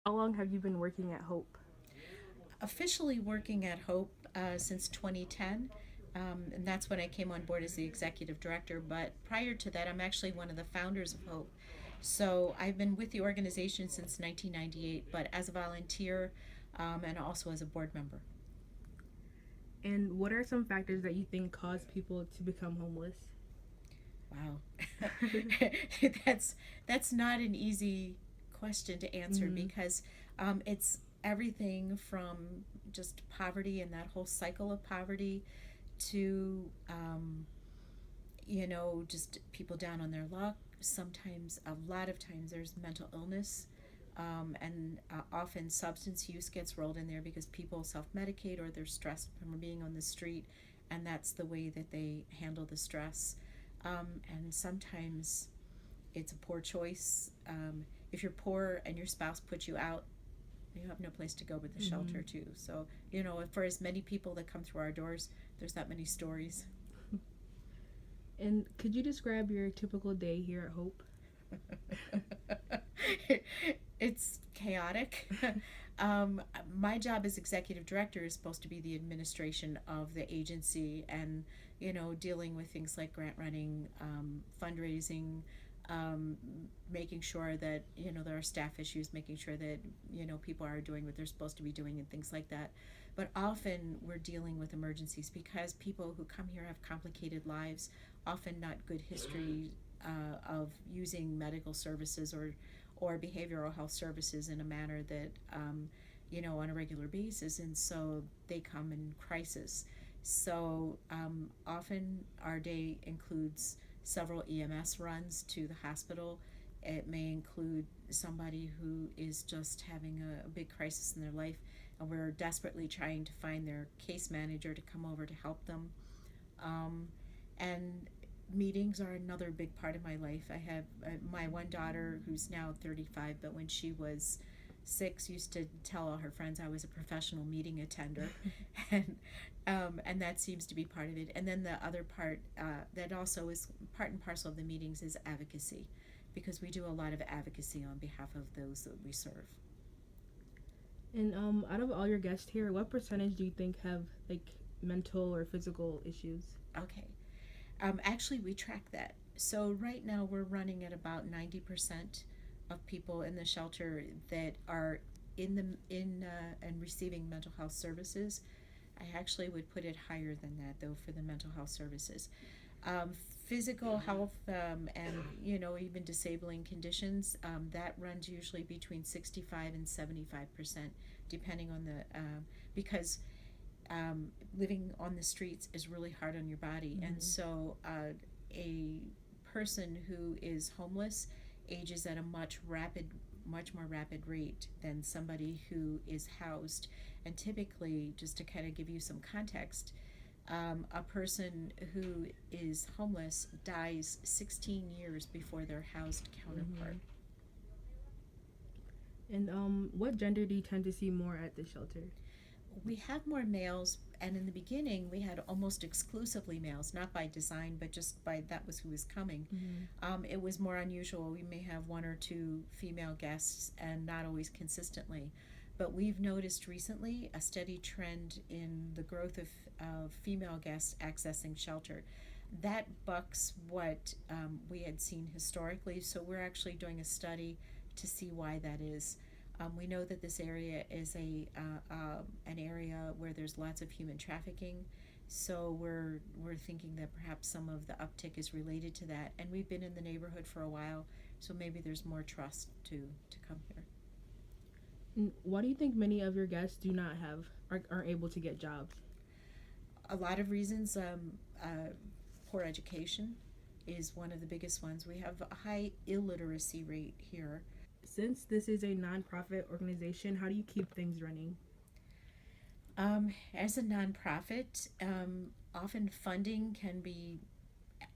How long have you been working at Hope? Officially working at Hope since 2010. And that's when I came on board as the executive director. But prior to that, I'm actually one of the founders of Hope. So I've been with the organization since 1998, but as a volunteer and also as a board member. And what are some factors that you think cause people to become homeless? Wow, that's that's not an easy question to answer Mm-hmm. because it's everything from just poverty and that whole cycle of poverty to just people down on their luck. Sometimes, a lot of times, there's mental illness, and often substance use gets rolled in there because people self medicate or they're stressed from being on the street, and that's the way that they handle the stress. And sometimes it's a poor choice. If you're poor and your spouse puts you out, you have no place to go but the Mm-hmm. shelter too. So, for as many people that come through our doors, there's that many stories. And could you describe your typical day here at Hope? It's chaotic. um, my job as executive director is supposed to be the administration of the agency and, dealing with things like grant running, fundraising, um, making sure that, there are staff issues, making sure that, people are doing what they're supposed to be doing and things like that. But often we're dealing with emergencies because people who come here have complicated lives, often not good history of using medical services or behavioral health services in a manner that on a regular basis, and so they come in crisis. So often our day includes several EMS runs to the hospital. It may include somebody who is just having a big crisis in their life, and we're desperately trying to find their case manager to come over to help them. Um, and meetings are another big part of my life. I have my one daughter who's now 35, but when she was 6, used to tell all her friends I was a professional meeting attender, and that seems to be part of it. And then the other part that also is part and parcel of the meetings is advocacy, because we do a lot of advocacy on behalf of those that we serve. And out of all your guests here, what percentage do you think have like mental or physical issues? Okay. Actually, we track that. So right now we're running at about 90% of people in the shelter that are in and receiving mental health services. I actually would put it higher than that though for the mental health services. Um, Physical health and even disabling conditions, that runs usually between 65 and 75%, depending on the because living on the streets is really hard on your body. And Mm-hmm. so a person who is homeless ages at a much more rapid rate than somebody who is housed. And typically, just to kind of give you some context, a person who is homeless dies 16 years before their housed Mm-hmm. counterpart. And what gender do you tend to see more at the shelter? We have more males, and in the beginning we had almost exclusively males, not by design but just by that was who was coming. Mm-hmm. It was more unusual. We may have one or two female guests and not always consistently, but we've noticed recently a steady trend in the growth of female guests accessing shelter. That bucks what we had seen historically, so we're actually doing a study to see why that is. We know that this area is an area where there's lots of human trafficking, so we're thinking that perhaps some of the uptick is related to that. And we've been in the neighborhood for a while, so maybe there's more trust to come here. And why do you think many of your guests do not have aren't able to get jobs? A lot of reasons. Poor education is one of the biggest ones. We have a high illiteracy rate here. Since this is a nonprofit organization, how do you keep things running? As a nonprofit, often funding can be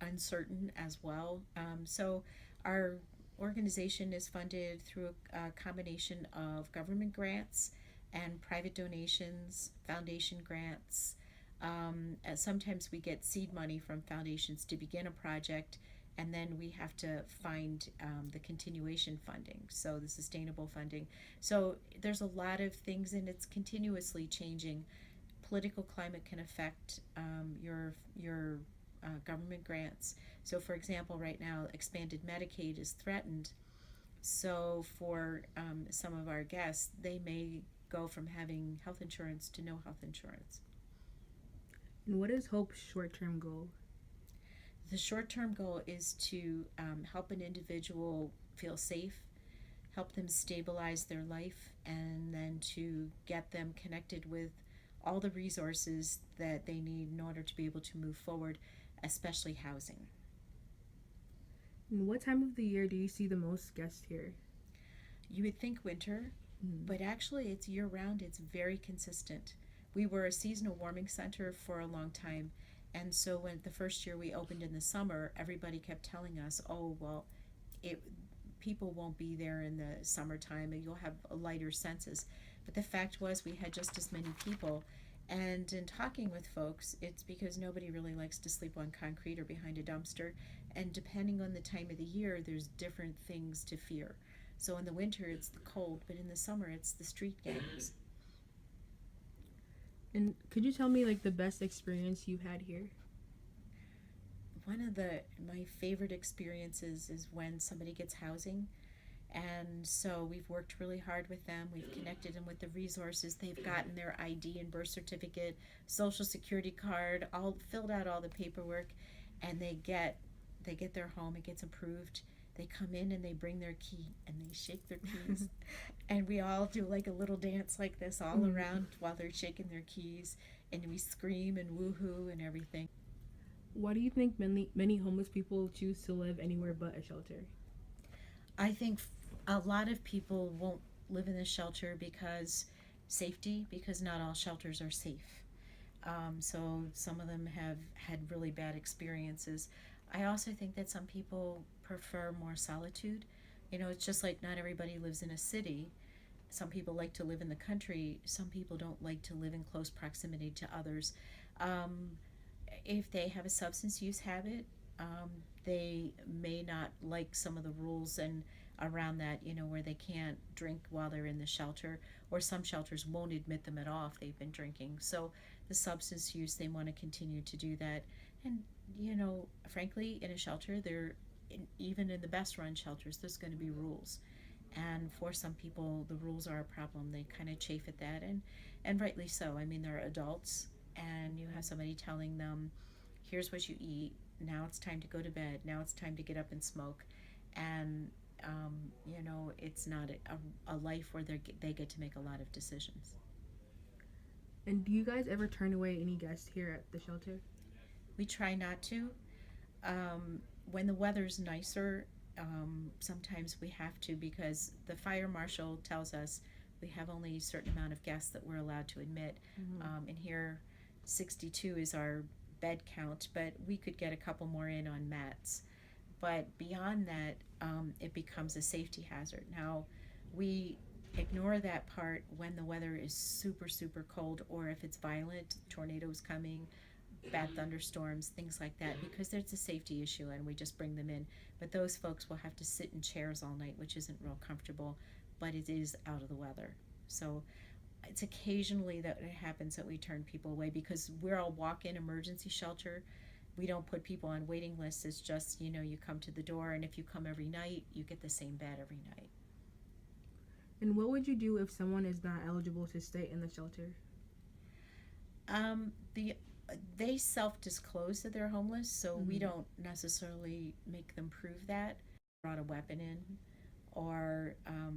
uncertain as well. So our organization is funded through a combination of government grants and private donations, foundation grants. Sometimes we get seed money from foundations to begin a project, and then we have to find the continuation funding, so the sustainable funding. So there's a lot of things, and it's continuously changing. Political climate can affect your government grants. So, for example, right now, expanded Medicaid is threatened. So, for some of our guests, they may go from having health insurance to no health insurance. And what is Hope's short-term goal? The short term goal is to help an individual feel safe, help them stabilize their life, and then to get them connected with all the resources that they need in order to be able to move forward, especially housing. And what time of the year do you see the most guests here? You would think winter, but actually it's year round, it's very consistent. We were a seasonal warming center for a long time, and so when the first year we opened in the summer, everybody kept telling us, oh, well, it people won't be there in the summertime and you'll have a lighter census. But the fact was we had just as many people. And in talking with folks, it's because nobody really likes to sleep on concrete or behind a dumpster. And depending on the time of the year, there's different things to fear. So in the winter, it's the cold, but in the summer, it's the street gangs. And could you tell me like the best experience you've had here? One of my favorite experiences is when somebody gets housing, and so we've worked really hard with them. We've connected them with the resources. They've gotten their ID and birth certificate, social security card, all filled out all the paperwork, and they get their home. It gets approved. They come in and they bring their key and they shake their keys, and we all do like a little dance like this all around while they're shaking their keys, and we scream and woohoo and everything. Why do you think many homeless people choose to live anywhere but a shelter? I think a lot of people won't live in a shelter because safety, because not all shelters are safe. So some of them have had really bad experiences. I also think that some people prefer more solitude. You know, it's just like not everybody lives in a city. Some people like to live in the country. Some people don't like to live in close proximity to others. Um, if they have a substance use habit, they may not like some of the rules and around that, you know, where they can't drink while they're in the shelter, or some shelters won't admit them at all if they've been drinking. So the substance use, they want to continue to do that. And, you know, frankly, in a shelter, even in the best run shelters, there's going to be rules. And for some people, the rules are a problem. They kind of chafe at that, and rightly so. I mean, they're adults, and you have somebody telling them, here's what you eat, now it's time to go to bed, now it's time to get up and smoke. And you know, it's not a life where they get to make a lot of decisions. And do you guys ever turn away any guests here at the shelter? We try not to. When the weather's nicer, sometimes we have to, because the fire marshal tells us we have only a certain amount of guests that we're allowed to admit. And here 62 is our bed count, but we could get a couple more in on mats. But beyond that, it becomes a safety hazard. Now, we ignore that part when the weather is super, super cold, or if it's violent, tornadoes coming, bad thunderstorms, things like that, because there's a safety issue and we just bring them in. But those folks will have to sit in chairs all night, which isn't real comfortable, but it is out of the weather. So it's occasionally that it happens that we turn people away, because we're a walk-in emergency shelter. We don't put people on waiting lists. It's just, you know, you come to the door, and if you come every night, you get the same bed every night. And what would you do if someone is not eligible to stay in the shelter? They self-disclose that they're homeless, so we don't necessarily make them prove that. Brought a weapon in, or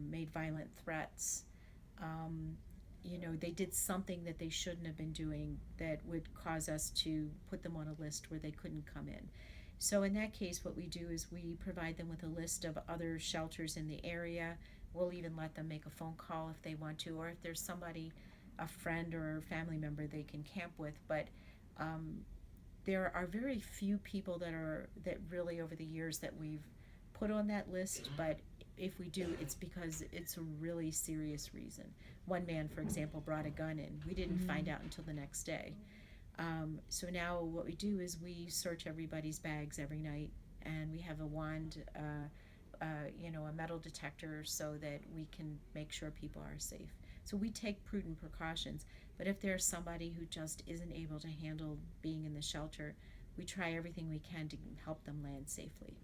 made violent threats. You know, they did something that they shouldn't have been doing that would cause us to put them on a list where they couldn't come in. So in that case, what we do is we provide them with a list of other shelters in the area. We'll even let them make a phone call if they want to, or if there's somebody, a friend or a family member they can camp with. But there are very few people that really over the years that we've put on that list, but if we do, it's because it's a really serious reason. One man, for example, brought a gun in. We didn't find out until the next day. So now what we do is we search everybody's bags every night, and we have a wand, a metal detector, so that we can make sure people are safe. So we take prudent precautions. But if there's somebody who just isn't able to handle being in the shelter, we try everything we can to help them land safely.